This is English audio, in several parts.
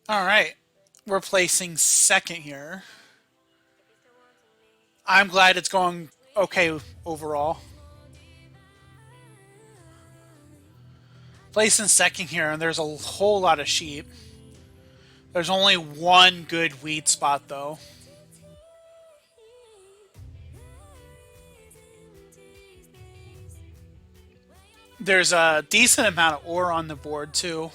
All right. We're placing second here. I'm glad it's going okay overall. Placing second here, and there's a whole lot of sheep. There's only one good wheat spot, though. There's a decent amount of ore on the board, too.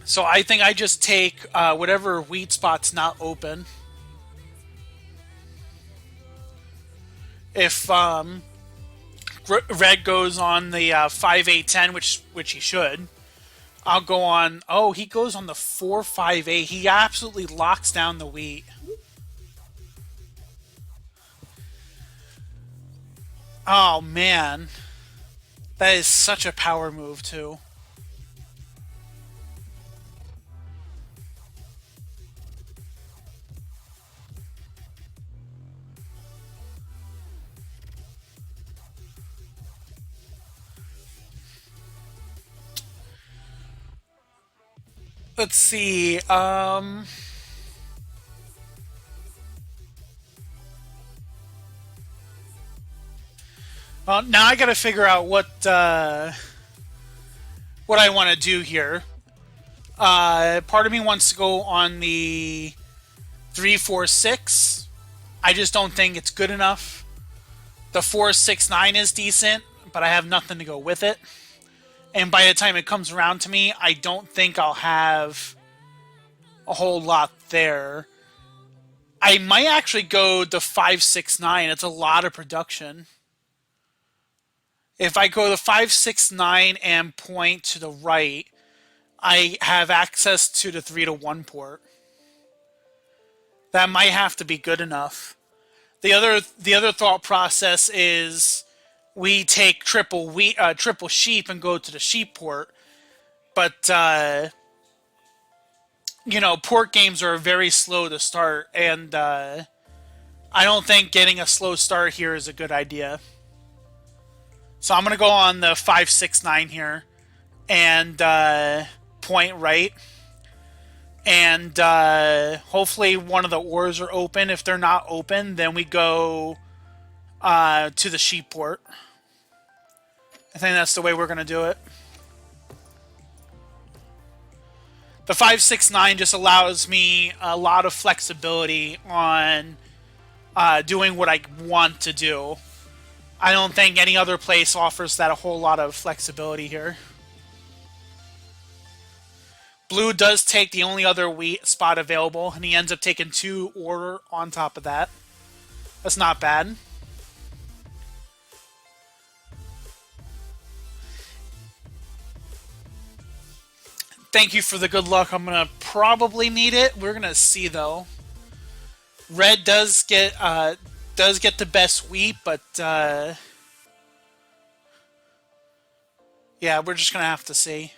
So I think I just take whatever wheat spot's not open. If red goes on the 5-8-10, which he should, I'll go on. Oh, he goes on the 4-5-8. He absolutely locks down the wheat. Oh man, that is such a power move too. Let's see. Well, now I got to figure out what I want to do here. Part of me wants to go on the 3-4-6. I just don't think it's good enough. The 4-6-9 is decent, but I have nothing to go with it. And by the time it comes around to me, I don't think I'll have a whole lot there. I might actually go the 5-6-9. It's a lot of production. If I go the 5-6-9 and point to the right, I have access to the 3-1 port. That might have to be good enough. The other thought process is we take triple sheep and go to the sheep port, but port games are very slow to start, and I don't think getting a slow start here is a good idea. So I'm gonna go on the 5-6-9 here and point right, and hopefully one of the ores are open. If they're not open, then we go to the sheep port. I think that's the way we're gonna do it. The 5-6-9 just allows me a lot of flexibility on doing what I want to do. I don't think any other place offers that a whole lot of flexibility here. Blue does take the only other wheat spot available, and he ends up taking 2 ore on top of that. That's not bad. Thank you for the good luck. I'm gonna probably need it. We're gonna see though. Red does get the best wheat, but yeah, we're just gonna have to see.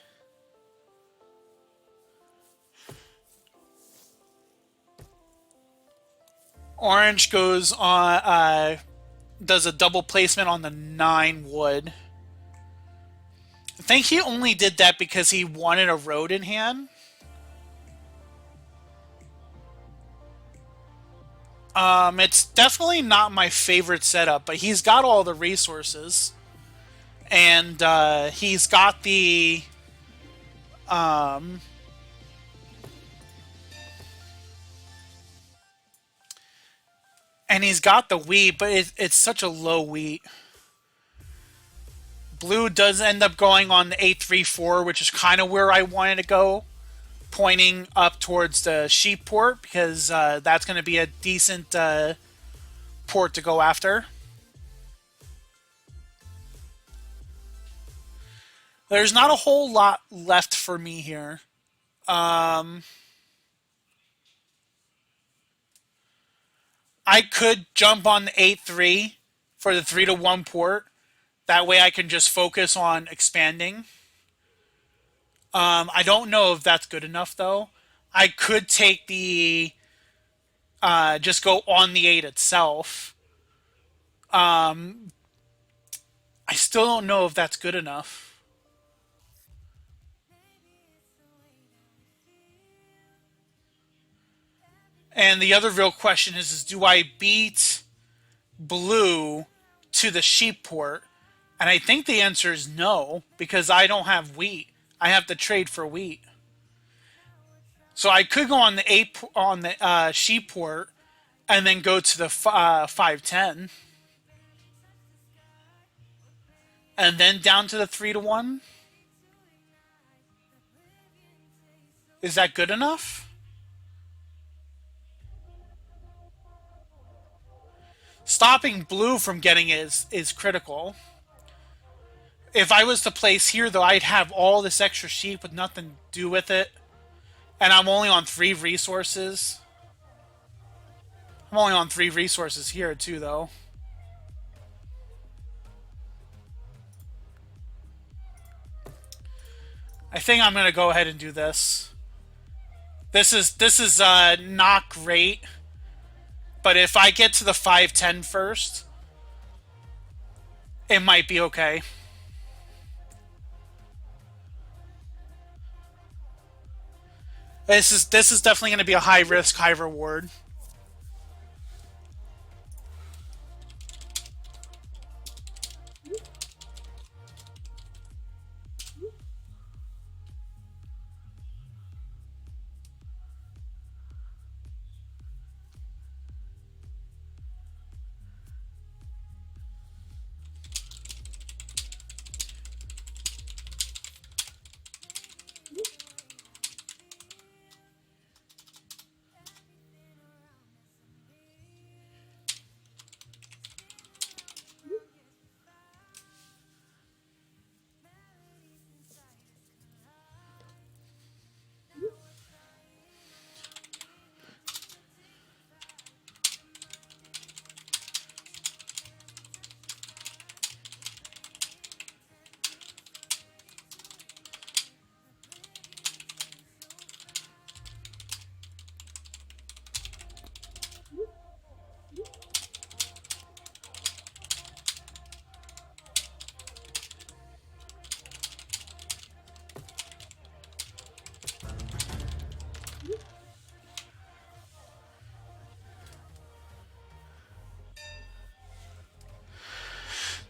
Orange goes on does a double placement on the 9 wood. I think he only did that because he wanted a road in hand. It's definitely not my favorite setup, but he's got all the resources, and he's got the um, and he's got the wheat, but it's such a low wheat. Blue does end up going on the 8-3-4, which is kind of where I wanted to go, pointing up towards the sheep port because that's going to be a decent port to go after. There's not a whole lot left for me here. Um, I could jump on the 8-3 for the 3-1 port. That way I can just focus on expanding. I don't know if that's good enough though. I could take the just go on the 8 itself. Um, I still don't know if that's good enough. And the other real question is do I beat blue to the sheep port? And I think the answer is no, because I don't have wheat. I have to trade for wheat. So I could go on the sheep port and then go to the 510 and then down to the 3-1. Is that good enough? Stopping blue from getting it is critical. If I was to place here, though, I'd have all this extra sheep with nothing to do with it. And I'm only on 3 resources. I'm only on 3 resources here, too, though. I think I'm going to go ahead and do this. This is not great. But if I get to the 510 first, it might be okay. This is definitely going to be a high risk, high reward.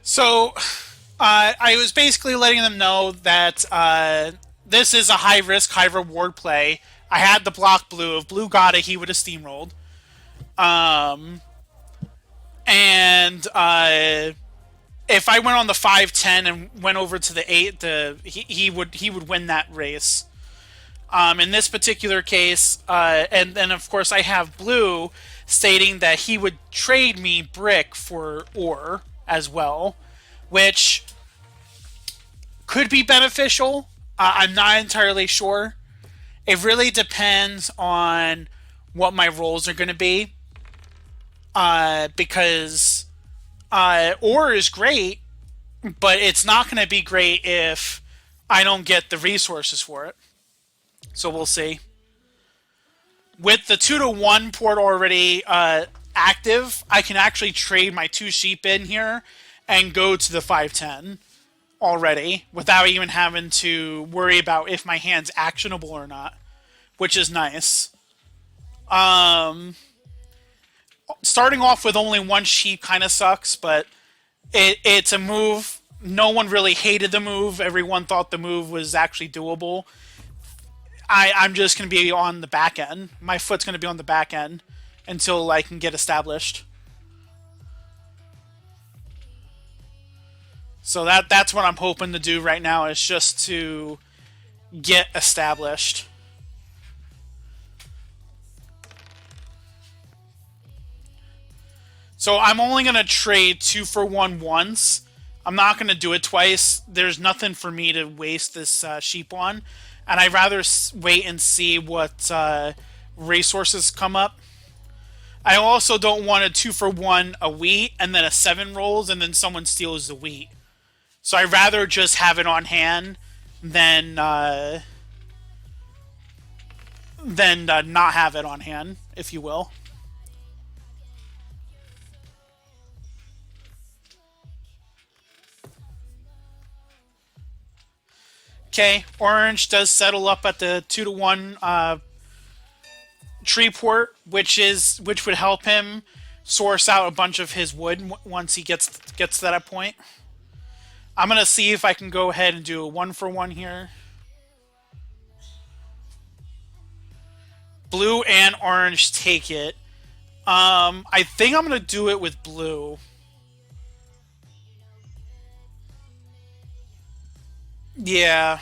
So, I was basically letting them know that this is a high risk, high reward play. I had the block blue. If blue got it, he would have steamrolled. Um, and if I went on the 510 and went over to the 8, he would win that race. In this particular case, and then of course I have blue stating that he would trade me brick for ore as well, which could be beneficial. I'm not entirely sure. It really depends on what my roles are going to be. Because ore is great, but it's not going to be great if I don't get the resources for it. So we'll see. With the 2-1 port already active, I can actually trade my 2 sheep in here and go to the 510 already without even having to worry about if my hand's actionable or not, which is nice. Starting off with only 1 sheep kind of sucks, but it's a move. No one really hated the move. Everyone thought the move was actually doable. I'm just going to be on the back end. My foot's going to be on the back end until I can get established. So that's what I'm hoping to do right now, is just to get established. So I'm only going to trade 2 for 1 once. I'm not going to do it twice. There's nothing for me to waste this sheep on. And I'd rather wait and see what resources come up. I also don't want a 2 for 1 a wheat and then a 7 rolls and then someone steals the wheat. So I'd rather just have it on hand than not have it on hand, if you will. Okay, orange does settle up at the 2-1 Treeport, which would help him source out a bunch of his wood once he gets to that point. I'm gonna see if I can go ahead and do a 1-for-1 here. Blue and orange take it. I think I'm gonna do it with blue. Yeah.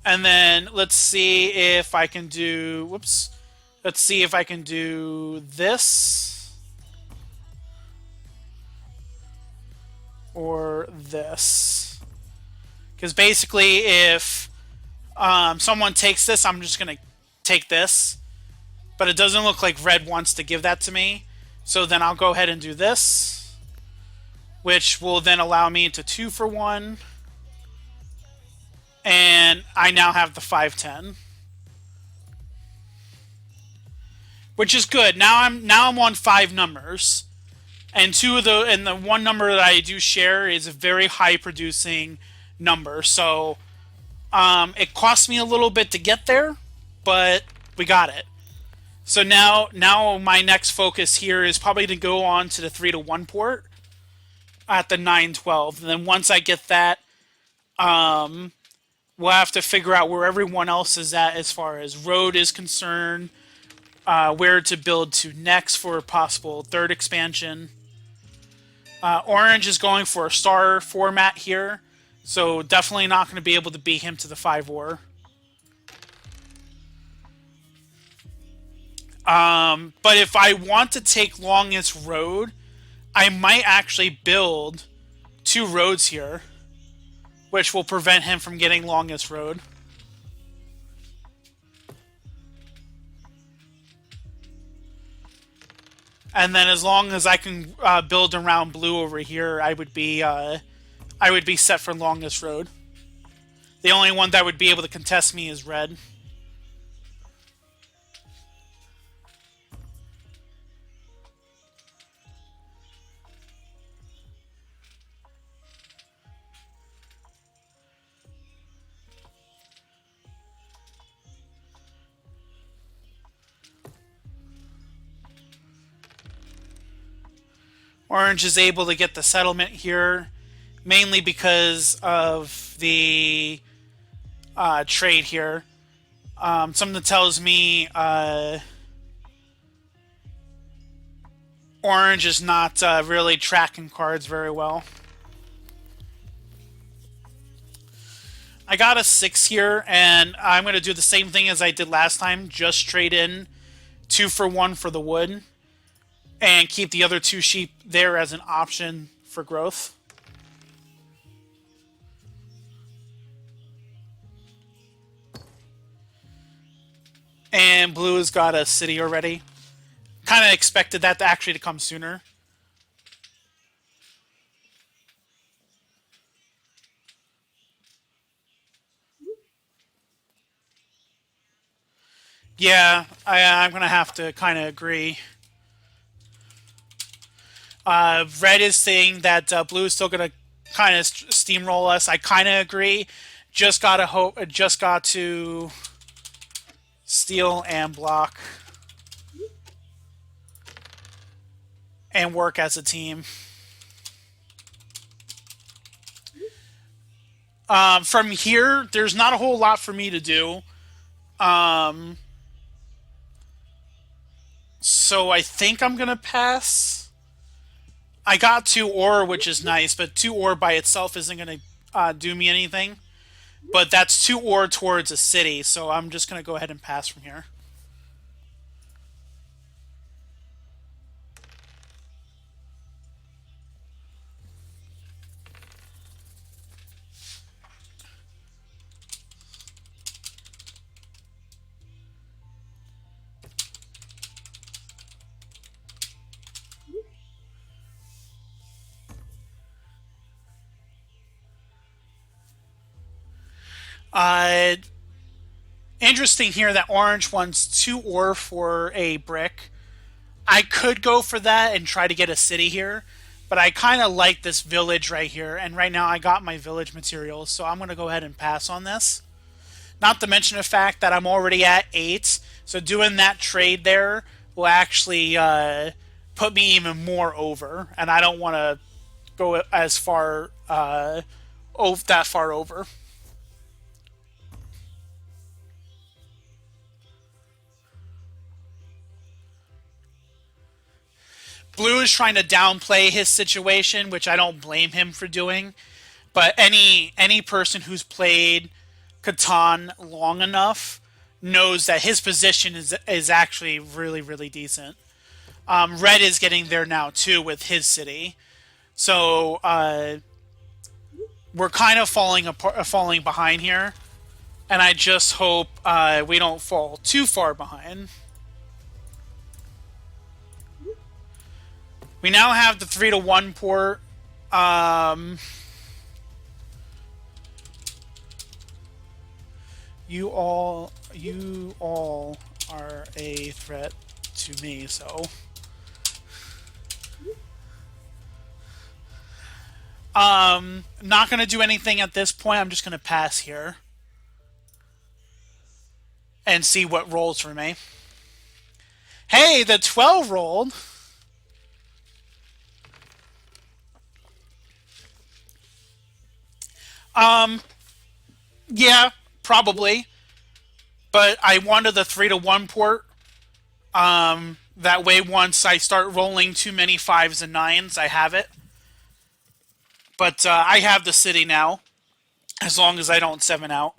And then let's see if I can do. Whoops. Let's see if I can do this or this. Because basically, if someone takes this, I'm just going to take this. But it doesn't look like red wants to give that to me. So then I'll go ahead and do this, which will then allow me to 2-for-1. And I now have the 5-10. Which is good. Now I'm on 5 numbers. And the one number that I do share is a very high producing number. So it cost me a little bit to get there, but we got it. So now my next focus here is probably to go on to the 3-to-1 port at the 9-12. And then once I get that, we'll have to figure out where everyone else is at as far as road is concerned, where to build to next for a possible third expansion. Orange is going for a star format here, so definitely not going to be able to beat him to the 5-ore. But if I want to take longest road, I might actually build 2 roads here, which will prevent him from getting longest road. And then as long as I can build around blue over here, I would be set for longest road. The only one that would be able to contest me is red. Orange is able to get the settlement here, mainly because of the trade here. Something tells me Orange is not really tracking cards very well. I got a 6 here, and I'm going to do the same thing as I did last time. Just trade in 2-for-1 for the wood, and keep the other 2 sheep there as an option for growth. And blue has got a city already. Kind of expected that to come sooner. Yeah, I'm going to have to kind of agree. Red is saying that blue is still going to kind of steamroll us. I kind of agree. Just got to steal and block and work as a team. From here, there's not a whole lot for me to do. So I think I'm going to pass. I got 2 ore, which is nice, but 2 ore by itself isn't going to do me anything. But that's 2 ore towards a city, so I'm just going to go ahead and pass from here. Interesting here that orange wants 2 ore for a brick. I could go for that and try to get a city here, but I kind of like this village right here, and right now I got my village materials, so I'm going to go ahead and pass on this. Not to mention the fact that I'm already at 8, so doing that trade there will actually put me even more over, and I don't want to go as far that far over. Blue is trying to downplay his situation, which I don't blame him for doing. But any person who's played Catan long enough knows that his position is actually really decent. Red is getting there now too with his city, so we're kind of falling behind here, and I just hope we don't fall too far behind. We now have the 3-1 port. You all are a threat to me, so not gonna do anything at this point. I'm just gonna pass here and see what rolls for me. Hey, the 12 rolled. Yeah, probably. But I wanted the 3-1 port. That way, once I start rolling too many 5s and 9s, I have it. But I have the city now, as long as I don't 7 out.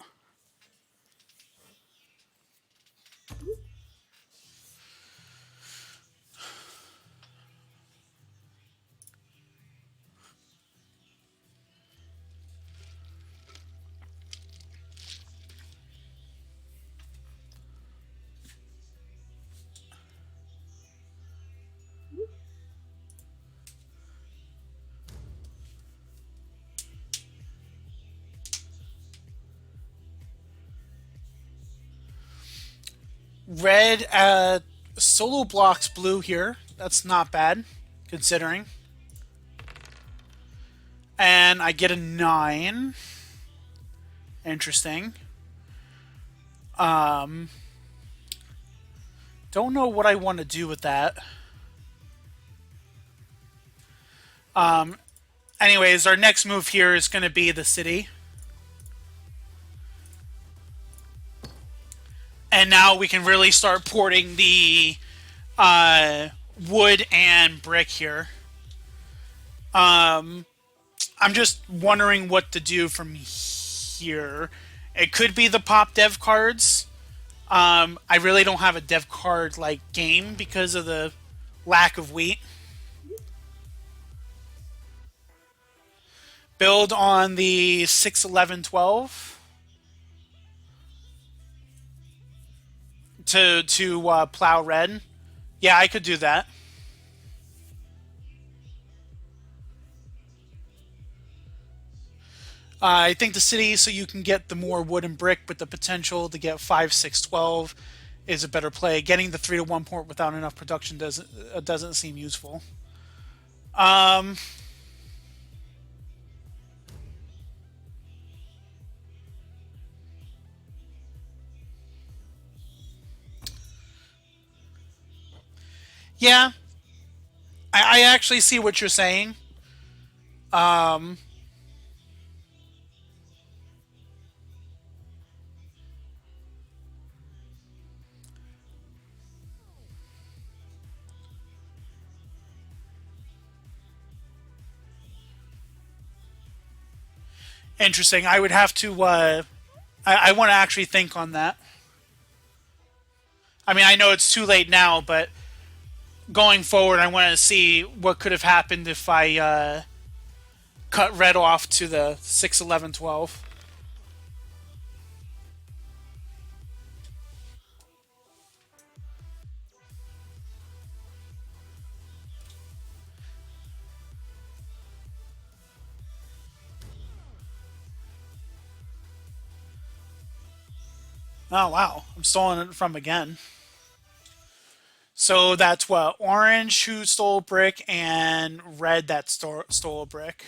Red solo blocks blue here. That's not bad, considering. And I get a 9. Interesting. Don't know what I want to do with that. Anyways, our next move here is going to be the city. And now we can really start porting the wood and brick here. I'm just wondering what to do from here. It could be the pop dev cards. I really don't have a dev card like game because of the lack of wheat. Build on the 6-11-12 to plow red. Yeah, I could do that. I think the city, so you can get the more wood and brick, with the potential to get 5-6-12 is a better play. Getting the 3-1 port without enough production doesn't seem useful. Um, yeah, I actually see what you're saying. Um, Interesting. I would have to. I want to actually think on that. I mean, I know it's too late now, but going forward, I want to see what could have happened if I cut red off to the 6-11-12. Oh wow, I'm stolen it from again. So that's what, orange who stole a brick and red that stole a brick.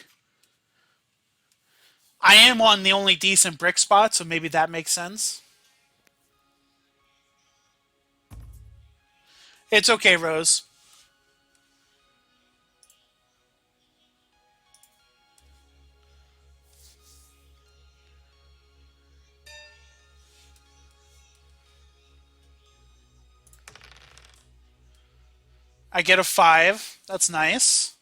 I am on the only decent brick spot, so maybe that makes sense. It's okay, Rose. I get a 5. That's nice.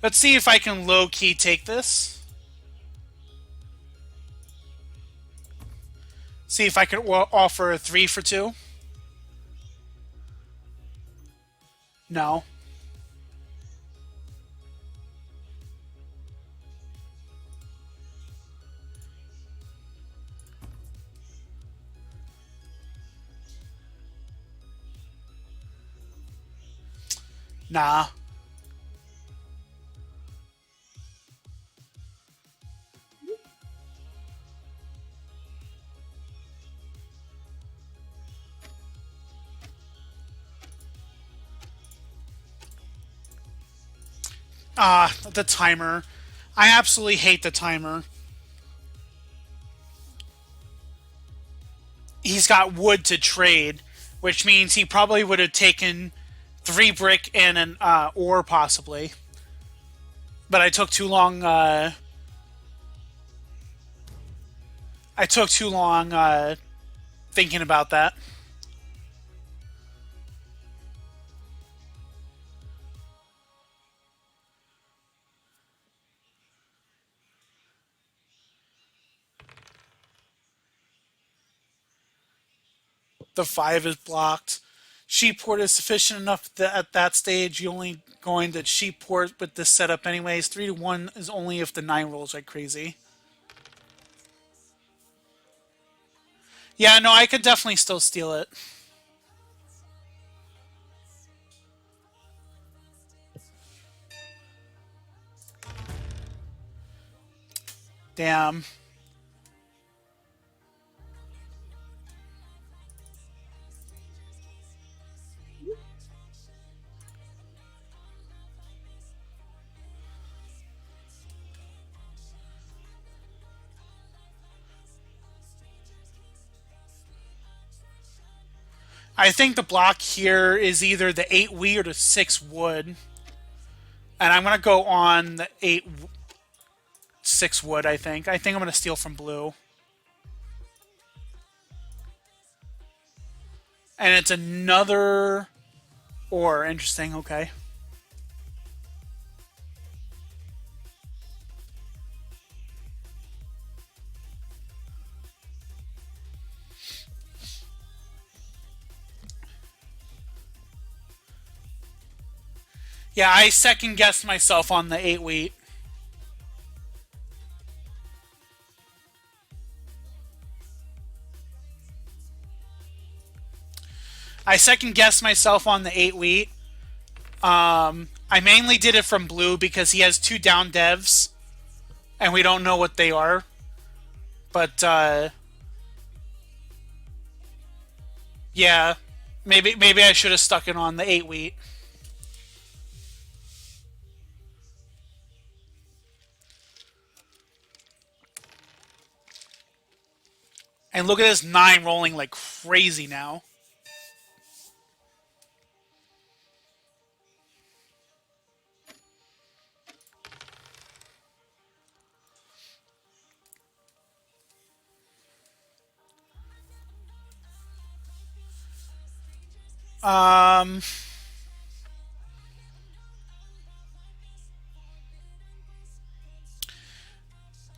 Let's see if I can low-key take this. See if I could offer a 3 for 2. No. Nah. The timer. I absolutely hate the timer. He's got wood to trade, which means he probably would have taken 3 brick and an ore possibly. But I took too long. I took too long thinking about that. The 5 is blocked. Sheep port is sufficient enough that at that stage you only going to sheep port with this setup anyways. 3 to 1 is only if the 9 rolls like crazy. Yeah, no, I could definitely still steal it. Damn. I think the block here is either the 8 wheat or the 6 wood. And I'm going to go on the 6 wood, I think. I think I'm going to steal from blue. And it's another ore. Interesting, okay. Yeah, I second guessed myself on the 8 wheat. I second guessed myself on the 8 wheat. I mainly did it from blue because he has 2 down devs, and we don't know what they are. But yeah, maybe I should have stuck it on the 8 wheat. And look at this 9 rolling like crazy now. Um,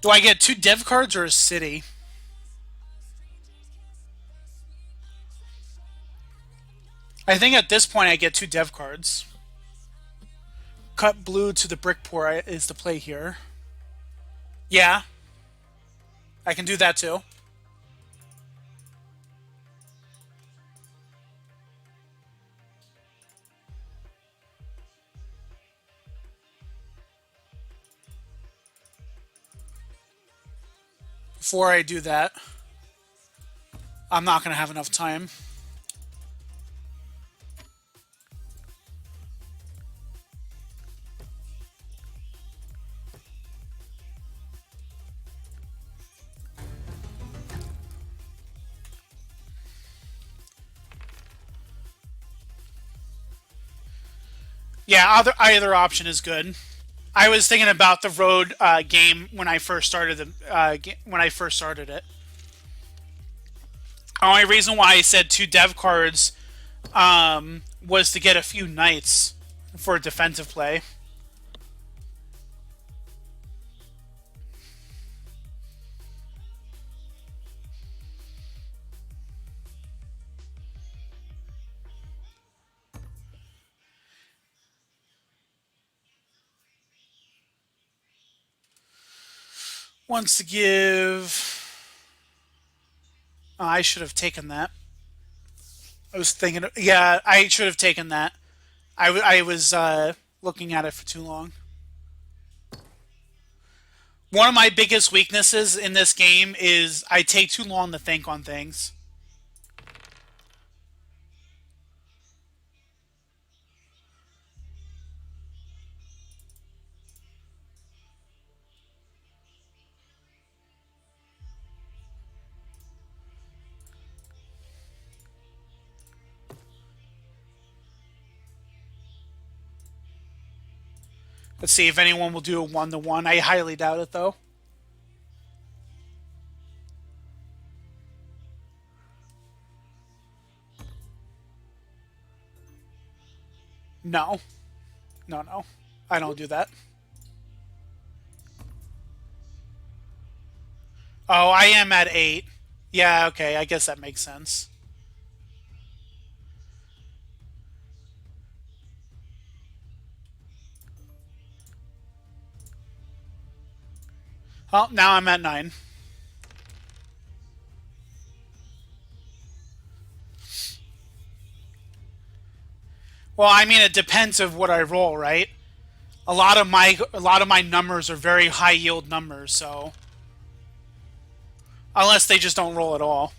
do I get 2 dev cards or a city? I think at this point I get 2 dev cards. Cut blue to the brick pour is the play here. Yeah, I can do that too. Before I do that, I'm not going to have enough time. Yeah, either option is good. I was thinking about the road game when I first started when I first started it. The only reason why I said 2 dev cards was to get a few knights for defensive play. Wants to give. Oh, I should have taken that. I was thinking. Yeah, I should have taken that. I was looking at it for too long. One of my biggest weaknesses in this game is I take too long to think on things. Let's see if anyone will do a 1-to-1. I highly doubt it, though. No. No, no. I don't do that. Oh, I am at 8. Yeah, okay. I guess that makes sense. Oh, now I'm at 9. Well, I mean, it depends of what I roll, right? A lot of my numbers are very high yield numbers, so unless they just don't roll at all.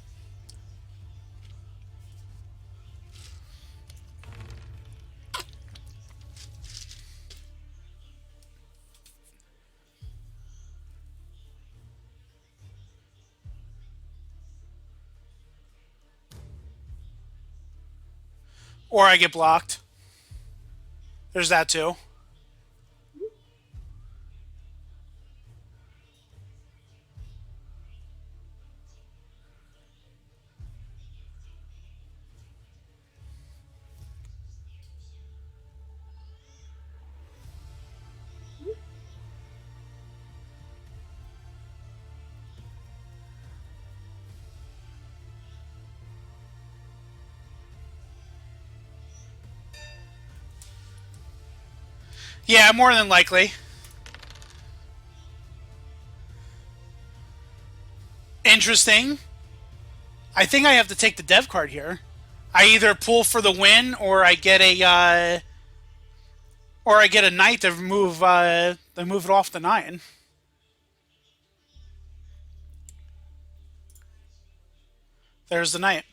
Or I get blocked. There's that too. Yeah, more than likely. Interesting. I think I have to take the dev card here. I either pull for the win or I get a knight to move it off the 9. There's the knight.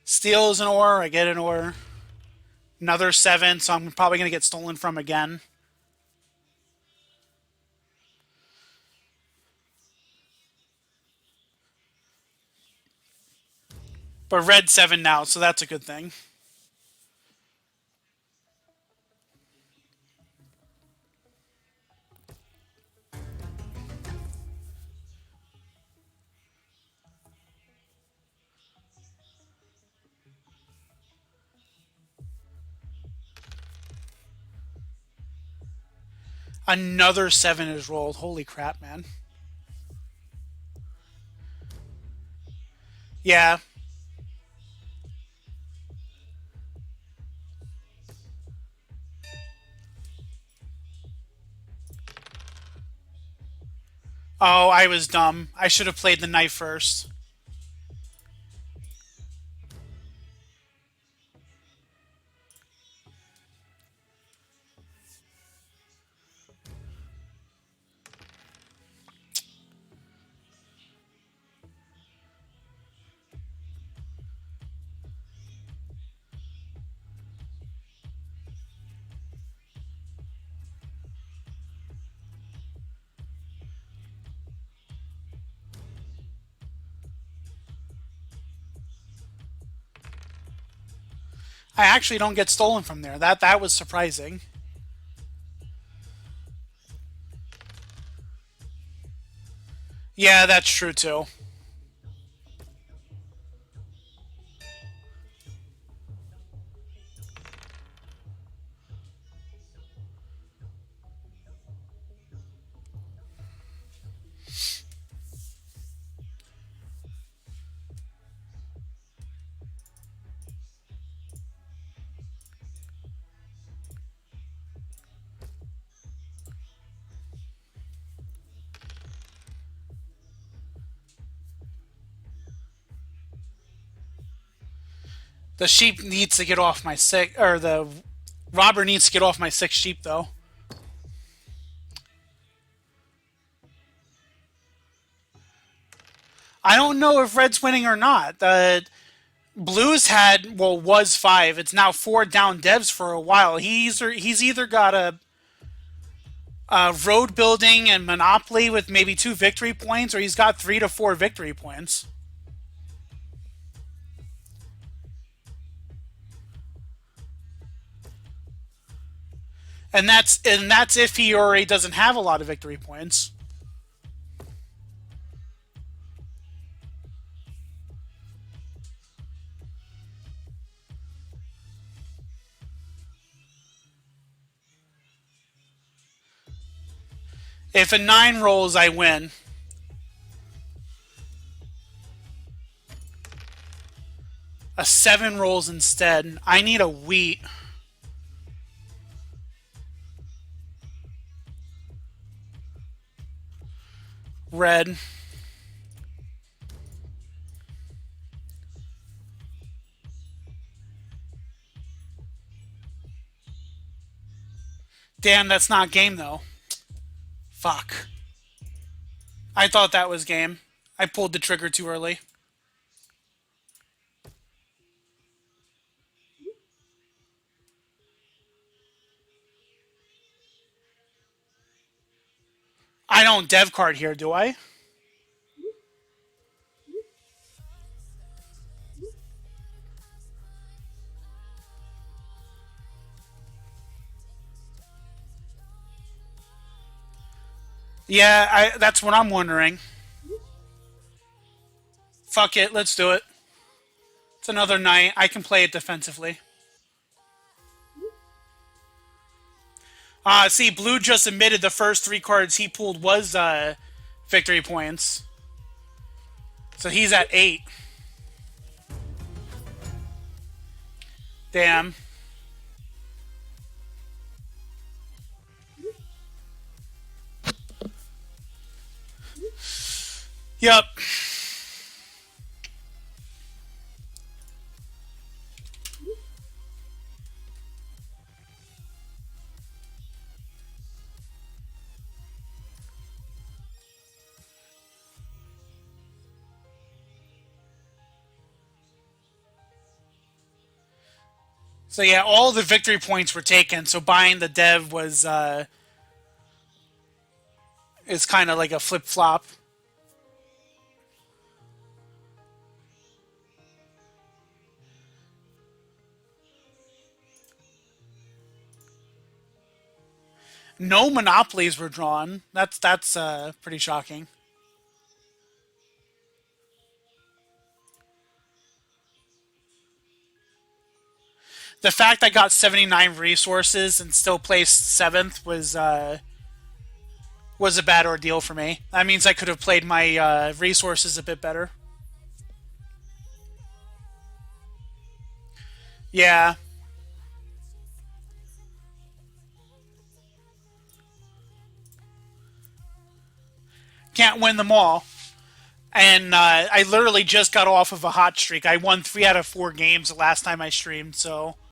Steal is an ore. I get an ore. Another 7, so I'm probably gonna get stolen from again. But red 7 now, so that's a good thing. Another 7 is rolled. Holy crap, man. Yeah. Oh, I was dumb. I should have played the knight first. I actually don't get stolen from there. That was surprising. Yeah, that's true too. The sheep needs to get off my six, or the robber needs to get off my six sheep though. I don't know if red's winning or not. The blues had was five. It's now four down devs for a while. He's either got a road building and monopoly with maybe two victory points, or he's got 3 to 4 victory points. And that's if he already doesn't have a lot of victory points. If a 9 rolls, I win. A 7 rolls instead. I need a wheat. Red. Damn, that's not game though. Fuck. I thought that was game. I pulled the trigger too early. I don't dev card here, do I? Yeah, that's what I'm wondering. Fuck it, let's do it. It's another night. I can play it defensively. See, Blue just admitted the first 3 cards he pulled was victory points. So he's at 8. Damn. Yep. So yeah, all the victory points were taken. So buying the dev was is kind of like a flip flop. No monopolies were drawn. That's pretty shocking. The fact I got 79 resources and still placed 7th was a bad ordeal for me. That means I could have played my resources a bit better. Yeah, can't win them all. And I literally just got off of a hot streak. I won 3 out of 4 games the last time I streamed, so